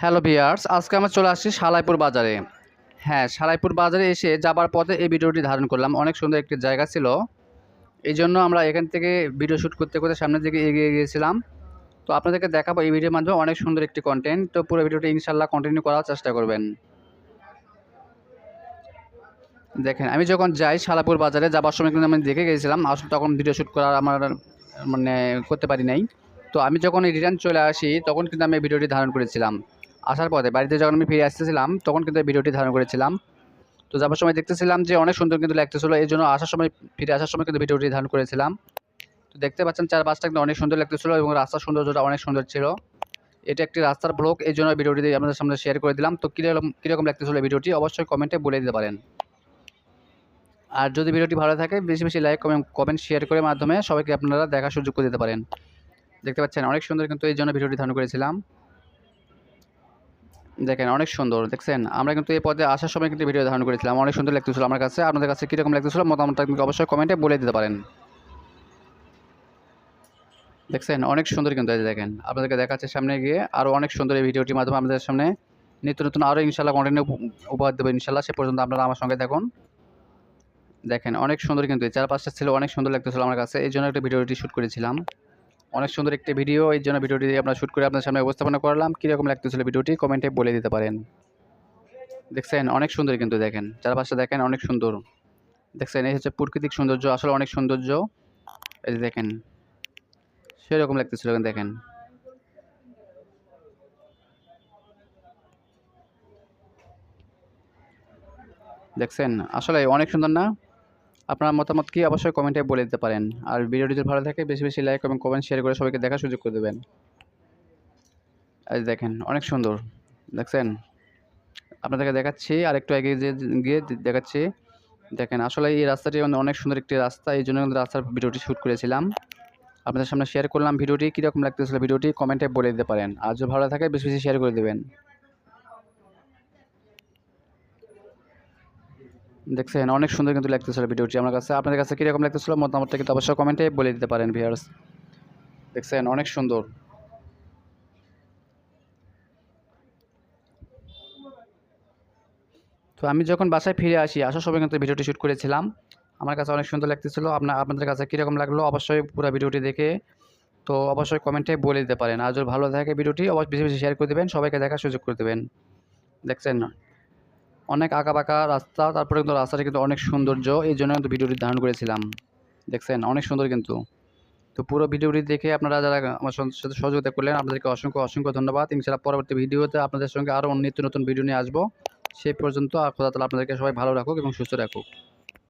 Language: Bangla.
হ্যালো ভিউয়ার্স, আজকে আমরা চলে আসছি সালাইপুর বাজারে। হ্যাঁ, সালাইপুর বাজারে এসে যাবার পথে এই ভিডিওটি ধারণ করলাম। অনেক সুন্দর একটি জায়গা ছিল। এইজন্য আমরা এখান থেকে ভিডিও শ্যুট করতে, করতে সামনের দিকে এগিয়ে গিয়েছিলাম। তো আপনাদেরকে দেখাবো এই ভিডিওর মাধ্যমে অনেক সুন্দর একটি কনটেন্ট। তো পুরো ভিডিওটি ইনশাআল্লাহ কন্টিনিউ করার চেষ্টা করবেন। দেখেন, আমি যখন যাই সালাইপুর বাজারে যাবার সময় কিন্তু আমি দেখে গিয়েছিলাম। আসলে তখন ভিডিও শ্যুট করার আমার মানে করতে পারি নাই। তো আমি যখন রিটার্ন চলে আসি তখন কিন্তু আমি এই ভিডিওটি ধারণ করেছিলাম। আসার পথে বাড়িতে যখন আমি ফিরে আসতেছিলাম তখন কিন্তু এই ভিডিওটি ধারণ করেছিলাম। তো যাবার সময় দেখতেছিলাম যে অনেক সুন্দর কিন্তু লাগতেছিল। এইজন্য আসার সময়, ফিরে আসার সময় কিন্তু ভিডিওটি ধারণ করেছিলাম। তো দেখতে পাচ্ছেন চারপাশটা কিন্তু অনেক সুন্দর লাগতেছিল এবং রাস্তার সৌন্দর্যটা অনেক সুন্দর ছিল। এটা একটি রাস্তার ব্লগ, এইজন্য ভিডিওটি আপনাদের সামনে শেয়ার করে দিলাম। তো কীরকম লাগতেছিল এই ভিডিওটি অবশ্যই কমেন্টে বলে দিতে পারেন। আর যদি ভিডিওটি ভালো থাকে বেশি বেশি লাইক, কমেন্ট শেয়ার করে মাধ্যমে সবাইকে আপনারা দেখার সুযোগ করে দিতে পারেন। দেখতে পাচ্ছেন অনেক সুন্দর কিন্তু এই জন্য ভিডিওটি ধারণ করেছিলাম। দেখেন অনেক সুন্দর, দেখছেন আমরা কিন্তু এই পথে আসার সময় কিন্তু ভিডিও ধারণ করেছিলাম। অনেক সুন্দর লাগতেছিল আমার কাছে। আপনাদের কাছে কীরকম লাগতেছিল মতামতটা কিন্তু অবশ্যই কমেন্টে বলে দিতে পারেন। দেখছেন অনেক সুন্দর কিন্তু এই যে দেখেন, আপনাদেরকে দেখাচ্ছে সামনে গিয়ে আরও অনেক সুন্দর এই ভিডিওটির মাধ্যমে আমাদের সামনে নিত্য নতুন আরও ইনশাল্লাহ কন্টেন্ট উপহার দেবো ইনশাল্লাহ। সে পর্যন্ত আপনারা আমার সঙ্গে দেখুন। দেখেন অনেক সুন্দর কিন্তু এই চারপাশটা ছিল অনেক সুন্দর লাগতেছিল আমার কাছে, এই জন্য একটা ভিডিওটি শ্যুট করেছিলাম। অনেক সুন্দর একটি ভিডিও, এই জন্য ভিডিওটি আমরা শ্যুট করে আপনার সামনে উপস্থাপনা করলাম। কীরকম লাগতেছিল ভিডিওটি কমেন্টে বলে দিতে পারেন। দেখছেন অনেক সুন্দর কিন্তু দেখেন চারপাশটা দেখেন অনেক সুন্দর। দেখছেন এই হচ্ছে প্রাকৃতিক সৌন্দর্য, আসলে অনেক সৌন্দর্য। এই যে দেখেন সেরকম লাগতেছিল দেখেন। দেখছেন আসলে অনেক সুন্দর না? আপনার মতামত কি অবশ্যই কমেন্টে বলে দিতে পারেন। আর ভিডিওটি যদি ভালো থাকে বেশি বেশি লাইক এবং কমেন্ট শেয়ার করে সবাইকে দেখার সুযোগ করে দেবেন। এই দেখেন অনেক সুন্দর, দেখছেন আপনাদেরকে দেখাচ্ছি আর একটু এগিয়ে গিয়ে দেখাচ্ছি। দেখেন আসলে এই রাস্তাটি অনেক সুন্দর একটি রাস্তা, এই জন্য কিন্তু রাস্তার ভিডিওটি শ্যুট করেছিলাম। আপনাদের সামনে শেয়ার করলাম ভিডিওটি। কীরকম লাগতেছিল ভিডিওটি কমেন্টে বলে দিতে পারেন। আর যদি ভালো থাকে বেশি বেশি শেয়ার করে দেবেন। দেখছেন অনেক সুন্দর কিন্তু লাগতেছিল ভিডিওটি আমার কাছে। আপনাদের কাছে কীরকম লাগতেছিল মতামতটা কিন্তু অবশ্যই কমেন্টে বলে দিতে পারেন ভিউয়ার্স। দেখছেন অনেক সুন্দর। তো আমি যখন বাসায় ফিরে আসি আসার সময় কিন্তু ভিডিওটি শ্যুট করেছিলাম। আমার কাছে অনেক সুন্দর লাগতেছিল। আপনাদের কাছে কীরকম লাগলো অবশ্যই পুরো ভিডিওটি দেখে তো অবশ্যই কমেন্টে বলে দিতে পারেন। আর যদি ভালো থাকে ভিডিওটি অবশ্যই বেশি বেশি শেয়ার করে দেবেন, সবাইকে দেখার সুযোগ করে দেবেন। দেখছেন অনেক আঁকাবাঁকা রাস্তা, তারপরে কিন্তু রাস্তাটা কিন্তু অনেক সৌন্দর্য, এই জন্য কিন্তু ভিডিওটি ধারণ করেছিলাম। দেখছেন অনেক সুন্দর কিন্তু। তো পুরো ভিডিওটি দেখে আপনারা যারা আমার সাথে সহযোগিতা করলেন আপনাদেরকে অসংখ্য অসংখ্য ধন্যবাদ। ইনশাআল্লাহ পরবর্তী ভিডিওতে আপনাদের সঙ্গে আরও নিত্য নতুন ভিডিও নিয়ে আসবো। সেই পর্যন্ত আল্লাহ তাআলা আপনাদেরকে সবাই ভালো রাখুক এবং সুস্থ রাখুক।